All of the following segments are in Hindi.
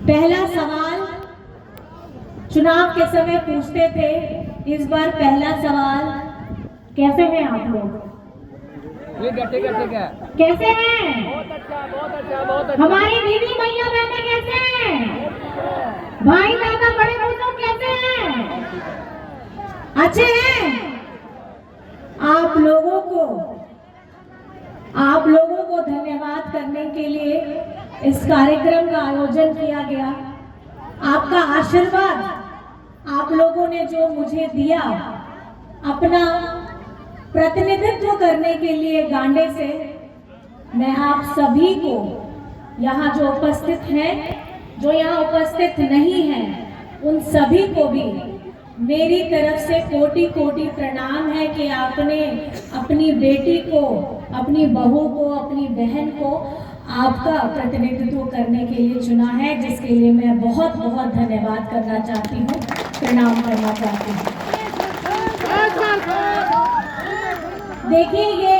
पहला सवाल चुनाव के समय पूछते थे, इस बार पहला सवाल, कैसे हैं आप लोग? ठीक है। कैसे हैं? बहुत अच्छा। हमारी दीदी भैया बहने कैसे हैं? भाई दादा बड़े बुजुर्ग कैसे हैं? अच्छे हैं? आप लोगों को धन्यवाद करने के लिए इस कार्यक्रम का आयोजन किया गया। आपका आशीर्वाद, आप लोगों ने जो मुझे दिया अपना प्रतिनिधित्व करने के लिए गांडे से, मैं आप सभी को यहाँ जो उपस्थित हैं, जो यहाँ उपस्थित नहीं हैं, उन सभी को भी मेरी तरफ से कोटि कोटि प्रणाम है कि आपने अपनी बेटी को, अपनी बहू को, अपनी बहन को आपका प्रतिनिधित्व करने के लिए चुना है, जिसके लिए मैं बहुत बहुत धन्यवाद करना चाहती हूँ, प्रणाम करना चाहती हूँ। देखिए, ये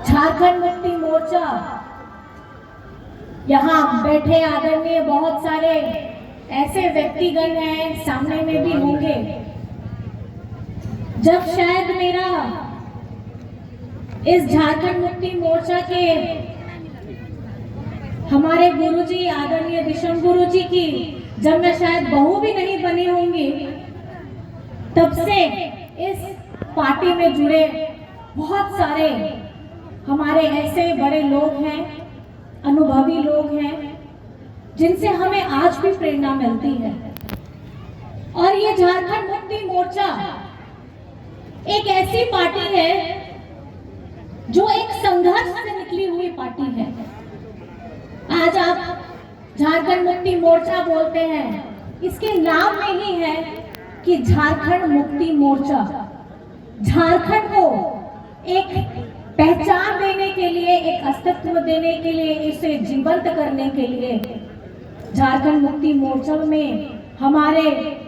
झारखंड मुक्ति मोर्चा, यहाँ बैठे आदरणीय बहुत सारे ऐसे व्यक्तिगण हैं, सामने में भी होंगे। जब शायद मेरा इस झारखंड मुक्ति मोर्चा के हमारे गुरुजी आदरणीय दिशम गुरुजी की, जब मैं शायद बहू भी नहीं बनी होंगी, तब से इस पार्टी में जुड़े बहुत सारे हमारे ऐसे बड़े लोग हैं, अनुभवी लोग हैं, जिनसे हमें आज भी प्रेरणा मिलती है। और ये झारखंड मुक्ति मोर्चा एक ऐसी पार्टी है जो एक संघर्ष से निकली हुई पार्टी है। आज आप झारखंड मुक्ति मोर्चा बोलते हैं, इसके नाम में ही है कि झारखंड मुक्ति मोर्चा, झारखंड को एक पहचान देने के लिए, एक अस्तित्व देने के लिए, इसे जीवंत करने के लिए झारखंड मुक्ति मोर्चा में हमारे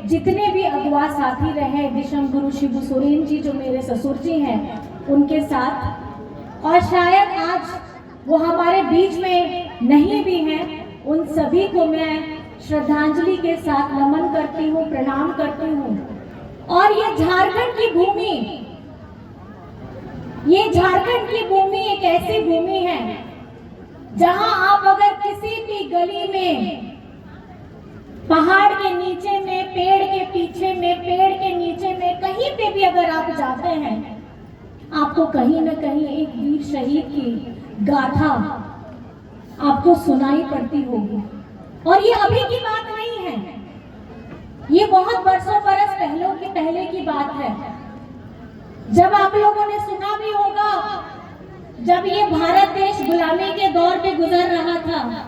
जितने भी अगुवा साथी रहे, दिशम गुरु शिबू सोरेन जी जो मेरे ससुर जी हैं, उनके साथ, और शायद आज वो हमारे बीच में नहीं भी हैं, उन सभी को मैं श्रद्धांजलि के साथ नमन करती हूँ, प्रणाम करती हूँ। और ये झारखंड की भूमि, ये झारखंड की भूमि एक ऐसी भूमि है जहां आप अगर किसी भी गली में, पहाड़ के नीचे में, पेड़ के पीछे में, पेड़ के नीचे में, कहीं पे भी अगर आप जाते हैं, आपको कहीं न कहीं एक वीर शहीद की गाथा आपको सुनाई पड़ती होगी। और ये अभी की बात नहीं है, ये बहुत बरसों बरस पहले की बात है। जब आप लोगों ने सुना भी होगा, जब ये भारत देश गुलामी के दौर पे गुजर रहा था,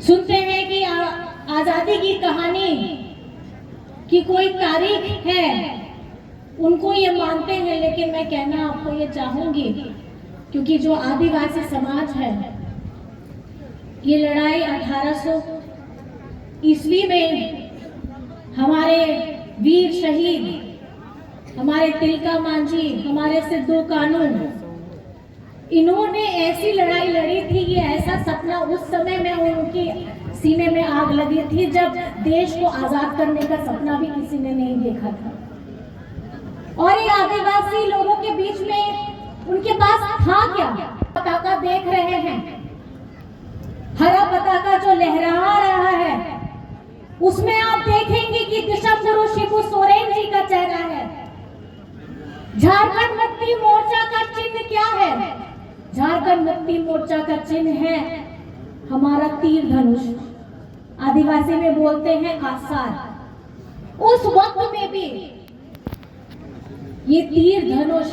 सुनते हैं कि आजादी की कहानी की कोई तारीख है, उनको ये मानते हैं, लेकिन मैं कहना आपको ये चाहूंगी, क्योंकि जो आदिवासी समाज है, ये लड़ाई 1800 ईस्वी में हमारे वीर शहीद, हमारे तिलका मांझी, हमारे सिद्धू कानू, इन्होंने ऐसी लड़ाई लड़ी थी, ये ऐसा सपना उस समय में उनकी सीने में आग लगी थी, जब देश को आजाद करने का सपना भी किसी ने नहीं देखा था। और ये आदिवासी लोगों के बीच में उनके पास था क्या? पताका देख रहे हैं, हरा पताका जो लहरा रहा है, उसमें आप देखेंगे कि दिशम गुरु शिबू सोरेन जी का चेहरा है। झारखंड मुक्ति मोर्चा का चिन्ह क्या है? झारखंड मुक्ति मोर्चा का चिन्ह है हमारा तीर धनुष, आदिवासी में बोलते हैं आसार। उस वक्त में भी ये तीर धनुष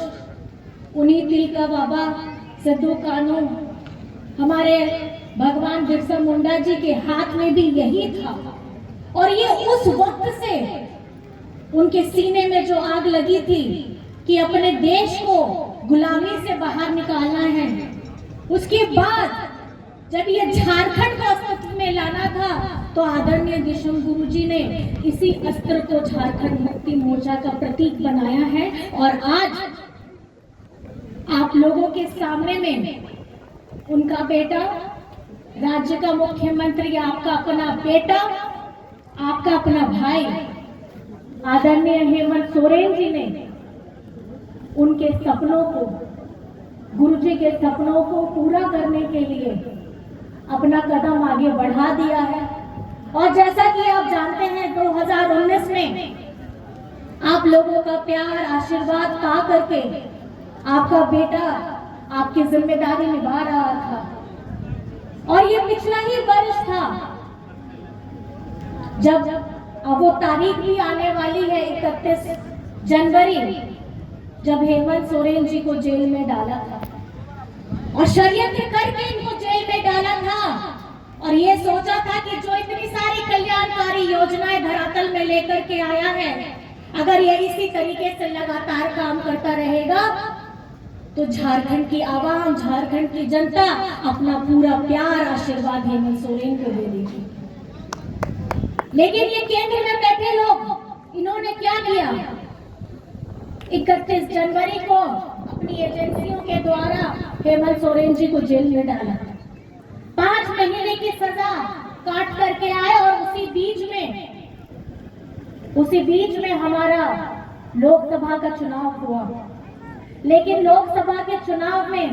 उन्हीं तिलका बाबा, सिद्धू कानू, हमारे भगवान बिरसा मुंडा जी के हाथ में भी यही था। और ये उस वक्त से उनके सीने में जो आग लगी थी कि अपने देश को गुलामी से बाहर निकालना है, उसके बाद जब ये झारखंड को अस्तित्व में लाना था, तो आदरणीय दिशम गुरु जी ने इसी अस्त्र को झारखंड मुक्ति मोर्चा का प्रतीक बनाया है। और आज आप लोगों के सामने में उनका बेटा राज्य का मुख्यमंत्री, आपका अपना बेटा, आपका अपना भाई आदरणीय हेमंत सोरेन जी ने उनके सपनों को, गुरुजी के सपनों को पूरा करने के लिए अपना कदम आगे बढ़ा दिया है। और जैसा कि आप जानते हैं 2019 में आप लोगों का प्यार आशीर्वाद पा करके आपका बेटा आपकी जिम्मेदारी निभा रहा था। और ये पिछला ही वर्ष था जब अब वो तारीख भी आने वाली है 31 जनवरी, जब हेमंत सोरेन जी को जेल में डाला था और षड्यंत्र करके इनको जेल में डाला था। और ये सोचा था कि जो इतनी सारी कल्याणकारी योजनाएं धरातल में लेकर के आया है, अगर ये इसी तरीके से लगातार काम करता रहेगा तो झारखंड की आवाम, झारखंड की जनता अपना पूरा प्यार आशीर्वाद हेमंत सोरेन को दे देगी। लेकिन ये केंद्र में बैठे लोग, इन्होंने क्या किया? 31 जनवरी को अपनी एजेंसियों के द्वारा हेमंत सोरेन जी को जेल में डाला, 5 महीने की सजा काट करके आए। और उसी बीच में हमारा लोकसभा का चुनाव हुआ। लेकिन लोकसभा के चुनाव में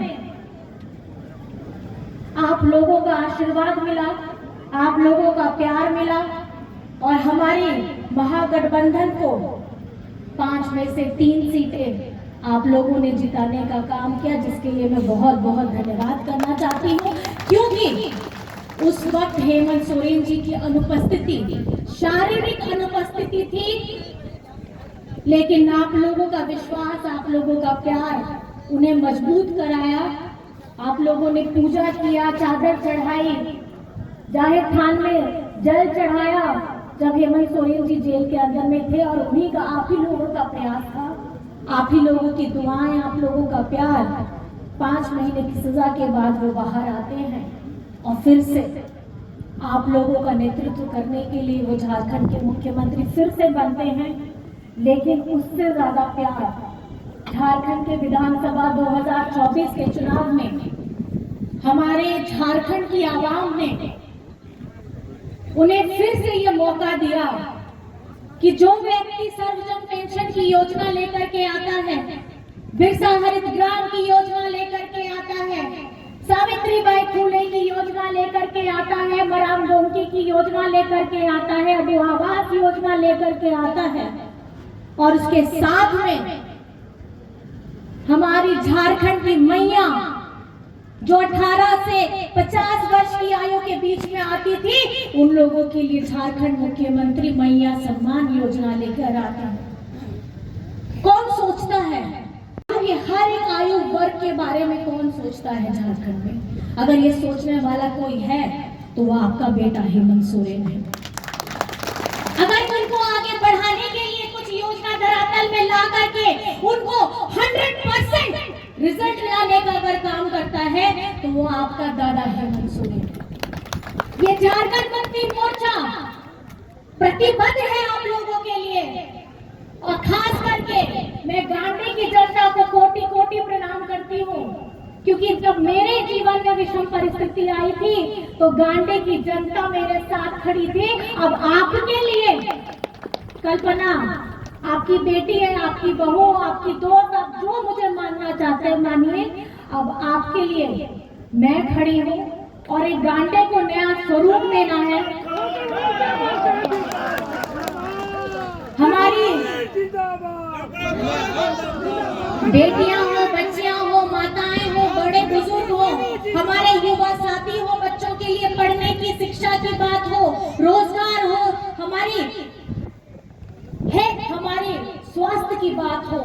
आप लोगों का आशीर्वाद मिला, आप लोगों का प्यार मिला और हमारी महागठबंधन को 5 में से 3 सीटें आप लोगों ने जिताने का काम किया, जिसके लिए मैं बहुत बहुत धन्यवाद करना चाहती हूँ। क्योंकि उस वक्त हेमंत सोरेन जी की अनुपस्थिति, शारीरिक अनुपस्थिति थी, लेकिन आप लोगों का विश्वास, आप लोगों का प्यार उन्हें मजबूत कराया। आप लोगों ने पूजा किया, चादर चढ़ाई, जाहिर थान में जल चढ़ाया जब हेमंत सोरेन जी जेल के अंदर में थे। और उन्हीं का, आप ही लोगों का प्रयास था, आप ही लोगों की दुआएं, आप लोगों का प्यार। 5 महीने की सजा के बाद वो बाहर आते हैं और फिर से आप लोगों का नेतृत्व करने के लिए वो झारखंड के मुख्यमंत्री फिर से बनते हैं। लेकिन उससे ज्यादा प्यार झारखंड के विधानसभा 2024 के चुनाव में हमारे झारखंड की आवाम ने उन्हें फिर से ये मौका दिया कि जो व्यक्ति सर्वजन पेंशन की योजना लेकर के आता है, बिरसा हरित ग्राम की योजना लेकर के आता है, सावित्रीबाई फुले की योजना लेकर के आता है, मराम गोमती की योजना लेकर के आता है, अबू आवास योजना लेकर के आता है, और उसके साथ में हमारी झारखंड की मैया जो 18 से 50 वर्ष की आयु के बीच में आती थी, उन लोगों के लिए झारखंड मुख्यमंत्री मैया सम्मान योजना लेकर आता है। कौन सोचता है? ये हर एक आयु वर्ग के बारे में कौन सोचता है झारखंड में? अगर ये सोचने वाला कोई है तो वो आपका बेटा हेमंत सोरेन है। अगर उनको आगे बढ़ाने के लिए कुछ योजना धरातल में ला करके उनको 100% रिजल्ट लाने का अगर काम करता है तो वो आपका दादा हेमंत सोरेन। ये झारखंड मुक्ति मोर्चा प्रतिबद्ध है आप लोगों के लिए। और खास करके मैं गांधी की जनता को कोटि कोटि प्रणाम करती हूँ, क्योंकि जब मेरे जीवन में विषम परिस्थिति आई थी तो गांधी की जनता मेरे साथ खड़ी थी। अब आपके लिए कल्पना आपकी बेटी है, आपकी बहू, आपकी दोस्त, आप जो मुझे मानना चाहते हैं मानिए। अब आपके लिए मैं खड़ी हूँ और एक गांधी को नया स्वरूप देना है। हमारी बेटियां हो, बच्चियां हो, माताएं हो, बड़े बुजुर्ग हो, हमारे युवा साथी हो, बच्चों के लिए पढ़ने की, शिक्षा की बात हो, रोजगार हो, हमारे स्वास्थ्य की बात हो,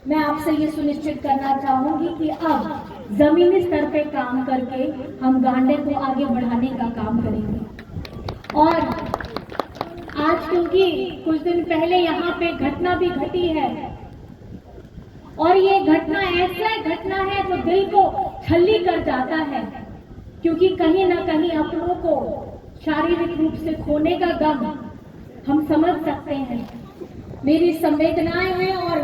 मैं आपसे ये सुनिश्चित करना चाहूंगी कि अब जमीनी स्तर पे काम करके हम गांडे को आगे बढ़ाने का काम करेंगे। और आज क्योंकि कुछ दिन पहले यहाँ पे घटना भी घटी है और ये घटना ऐसा घटना है जो दिल को छल्ली कर जाता है, क्योंकि कहीं ना कहीं अपनों को शारीरिक रूप से खोने का गम हम समझ सकते हैं। मेरी संवेदनाएं हैं और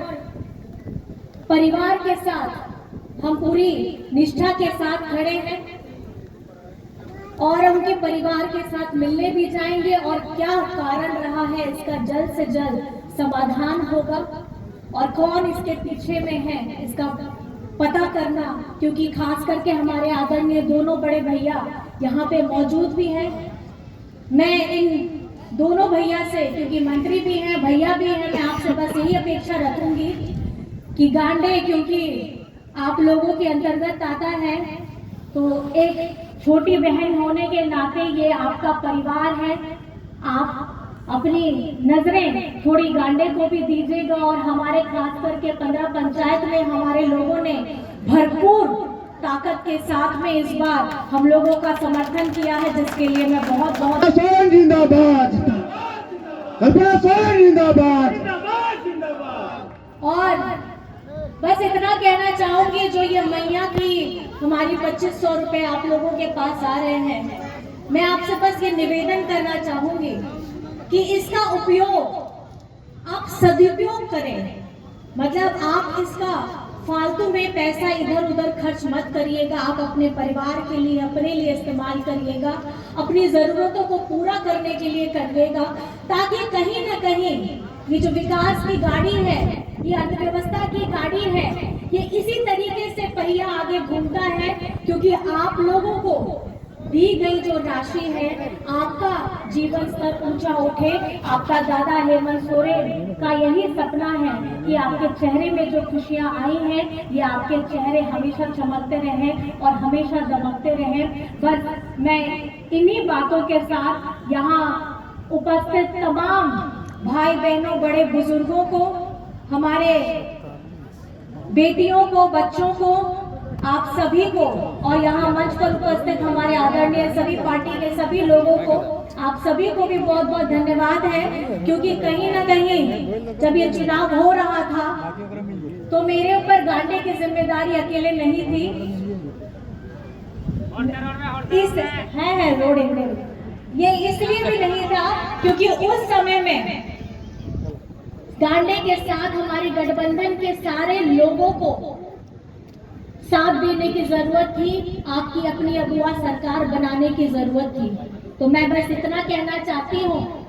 परिवार के साथ हम पूरी निष्ठा के साथ खड़े हैं। और उनके परिवार के साथ मिलने भी जाएंगे और क्या कारण रहा है इसका जल्द से जल्द समाधान होगा और कौन इसके पीछे में है इसका पता करना, क्योंकि खास करके हमारे आदरणीय दोनों बड़े भैया यहाँ पे मौजूद भी हैं। मैं इन दोनों भैया से, क्योंकि मंत्री भी हैं भैया भी हैं, मैं आपसे बस यही अपेक्षा रखूंगी कि गांडे क्योंकि आप लोगों के अंतर्गत आता है, तो एक छोटी बहन होने के नाते ये आपका परिवार है। आप अपनी नजरें थोड़ी गांडे को भी दीजिएगा और हमारे खास करके 15 पंचायत में हमारे लोगों ने भरपूर ताकत के साथ में इस बार हम लोगों का समर्थन किया है, जिसके लिए मैं बहुत बहुत जिंदाबाद, कल्पना सोरेन जिंदाबाद। और बस इतना कहना चाहूंगी, जो ये मैया की हमारी 2500 रुपए आप लोगों के पास आ रहे हैं, मैं आपसे बस ये निवेदन करना चाहूंगी कि इसका उपयोग आप सदुपयोग करें। मतलब आप इसका फालतू में पैसा इधर उधर खर्च मत करिएगा, आप अपने परिवार के लिए अपने लिए इस्तेमाल करिएगा, अपनी जरूरतों को पूरा करने के लिए करिएगा, ताकि कहीं न कहीं ये जो विकास की गाड़ी है, ये अर्थव्यवस्था की गाड़ी है, ये इसी तरीके से पहिया आगे घूमता है, क्योंकि आप लोगों को दी गई जो राशि है, आपका जीवन स्तर ऊंचा उठे। आपका दादा हेमंत सोरेन का यही सपना है कि आपके चेहरे में जो खुशियां आई हैं, ये आपके चेहरे हमेशा चमकते रहें और हमेशा दमकते रहें। बस मैं इन्हीं बातों के साथ यहाँ उपस्थित तमाम भाई बहनों, बड़े बुजुर्गों को, हमारे बेटियों को, बच्चों को, आप सभी को, और यहाँ मंच पर उपस्थित हमारे आदरणीय सभी पार्टी के सभी लोगों को, आप सभी को भी बहुत बहुत धन्यवाद है। क्योंकि कहीं ना कहीं जब ये चुनाव हो रहा था तो मेरे ऊपर गांडे की जिम्मेदारी अकेले नहीं थी। है रोड ये इसलिए भी नहीं था क्योंकि उस समय में गांडे के साथ हमारी गठबंधन के सारे लोगों को साथ देने की जरूरत थी, आपकी अपनी अगुआ सरकार बनाने की जरूरत थी। तो मैं बस इतना कहना चाहती हूँ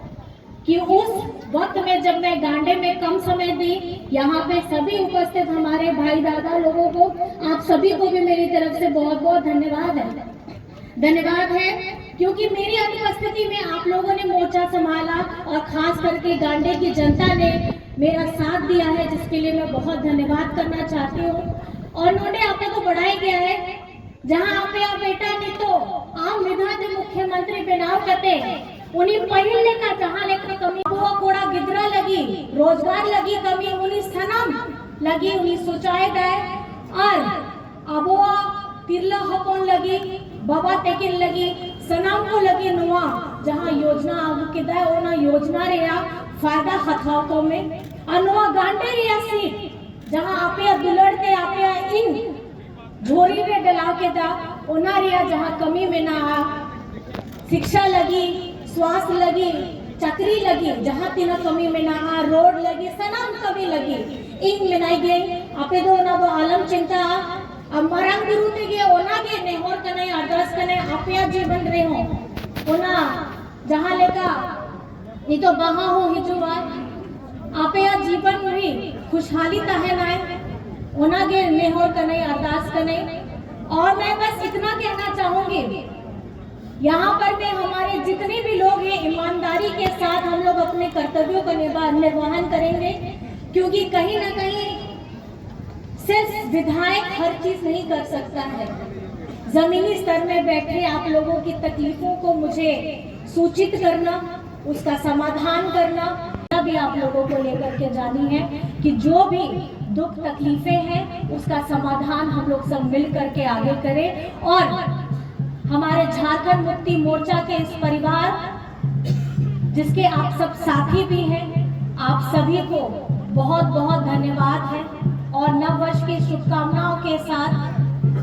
कि उस वक्त में जब मैं गांडे में कम समय दी, यहाँ पे सभी उपस्थित हमारे भाई दादा लोगों को, आप सभी को भी मेरी तरफ से बहुत बहुत धन्यवाद है, क्योंकि मेरी अनुपस्थिति में आप लोगों ने मोर्चा संभाला और खास करके गांडे की जनता ने मेरा साथ दिया है, जिसके लिए मैं बहुत धन्यवाद करना चाहती हूँ। और नोटे आपने तो बढ़ाया गया है, जहाँ आप बेटा नहीं तो आम विधान मुख्यमंत्री बनाव करते उन्हीं पहले लेकर जहाँ लेकर कमी हुआ कोड़ा गिदरा लगी, रोजगार लगी कमी, उन्हीं सनम लगी, उन्हीं सोचाए गए और अबुआ तिरला हकोन लगी, बाबा तेकिन लगी, सनम को लगी नुआ, जहाँ योजना आगू के दाए ओना योजना रेया फायदा हथाओं में अनुआ गांडे रिया सीट, जहाँ आपे दुलड़ते आपे इन झोरी में डला के दा ओना रिया, जहाँ कमी में ना आ, शिक्षा लगी, स्वास्थ्य लगी, चकरी लगी, जहाँ तीन कमी में ना आ, रोड लगी, सनम कमी लगी, इन में नहीं गई आपे दो ना वो आलम चिंता अब मरंग गुरु ते गए ओना के नेहोर कने अरदास कने आपे जीवन रहे हो ओना जहाँ लेका नहीं तो बहा हो हिजुआ आपे जीवन में खुशहाली तहे ना ओना के नेहोर कने अरदास कने। और मैं बस इतना कहना चाहूंगी, यहाँ पर में हमारे जितने भी लोग हैं, ईमानदारी के साथ हम लोग अपने कर्तव्यों का निर्वहन करेंगे, क्योंकि कहीं ना कहीं सिर्फ विधायक हर चीज नहीं कर सकता है। जमीनी स्तर में बैठे आप लोगों की तकलीफों को मुझे सूचित करना, उसका समाधान करना, भी आप लोगों को लेकर के जानी है कि जो भी दुख तकलीफें हैं उसका समाधान हम लोग सब मिल करके आगे करें। और हमारे झारखंड मुक्ति मोर्चा के इस परिवार, जिसके आप सब साथी भी हैं, आप सभी को बहुत बहुत धन्यवाद है। और नव वर्ष की शुभकामनाओं के साथ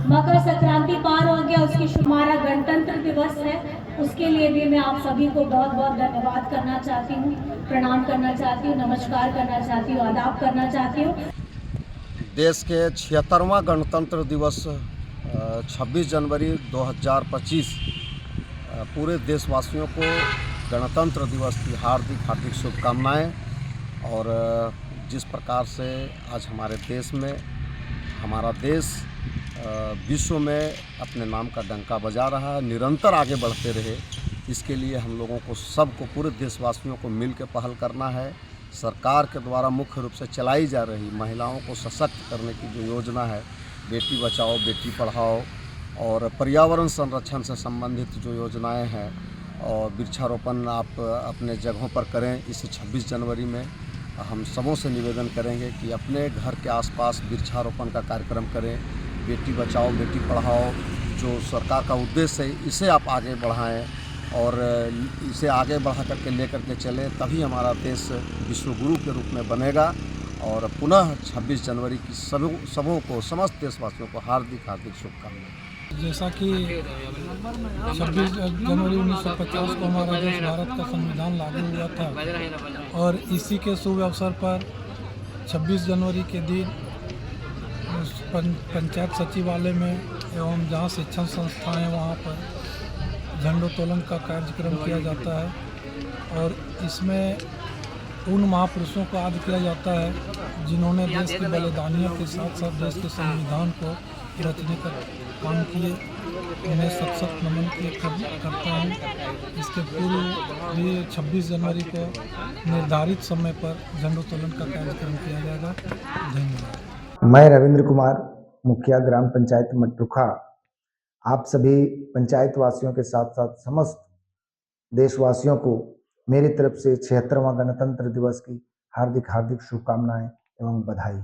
मकर संक्रांति पार हो गया, उसकी हमारा गणतंत्र दिवस है, उसके लिए भी मैं आप सभी को बहुत बहुत धन्यवाद करना चाहती हूँ, प्रणाम करना चाहती हूँ, नमस्कार करना चाहती हूँ, आदाब करना चाहती हूँ। देश के 76वां गणतंत्र दिवस 26 जनवरी 2025 पूरे देशवासियों को गणतंत्र दिवस की हार्दिक हार्दिक शुभकामनाएं। और जिस प्रकार से आज हमारे देश में हमारा देश विश्व में अपने नाम का डंका बजा रहा है, निरंतर आगे बढ़ते रहे, इसके लिए हम लोगों को सबको पूरे देशवासियों को मिल के पहल करना है। सरकार के द्वारा मुख्य रूप से चलाई जा रही महिलाओं को सशक्त करने की जो योजना है, बेटी बचाओ बेटी पढ़ाओ और पर्यावरण संरक्षण से संबंधित जो योजनाएं हैं, और वृक्षारोपण आप अपने जगहों पर करें। इस 26 जनवरी में हम सबों से निवेदन करेंगे कि अपने घर के आसपास वृक्षारोपण का कार्यक्रम करें। बेटी बचाओ बेटी पढ़ाओ जो सरकार का उद्देश्य है, इसे आप आगे बढ़ाएं और इसे आगे बढ़ा करके लेकर के चलें, तभी हमारा देश विश्वगुरु के रूप में बनेगा। और पुनः 26 जनवरी की सबों को, समस्त देशवासियों को हार्दिक हार्दिक शुभकामनाएं। जैसा कि 26 जनवरी 1950 को हमारा देश भारत का संविधान लागू हुआ था और इसी के शुभ अवसर पर 26 जनवरी के दिन पंचायत सचिवालय में एवं जहाँ शिक्षण संस्थाएं हैं वहाँ पर झंडोत्तोलन का कार्यक्रम किया जाता है। और इसमें उन महापुरुषों को याद किया जाता है जिन्होंने देश के बलिदानियों के साथ साथ देश के संविधान को रचने का काम किए। उन्हें सत नमन करता हूँ। इसके पूर्व भी 26 जनवरी को निर्धारित समय पर झंडोत्तोलन का कार्यक्रम किया जाएगा। धन्यवाद। मैं रविंद्र कुमार, मुखिया ग्राम पंचायत मटरुखा, आप सभी पंचायत वासियों के साथ साथ समस्त देशवासियों को मेरी तरफ से 76वां गणतंत्र दिवस की हार्दिक हार्दिक शुभकामनाएं एवं बधाई।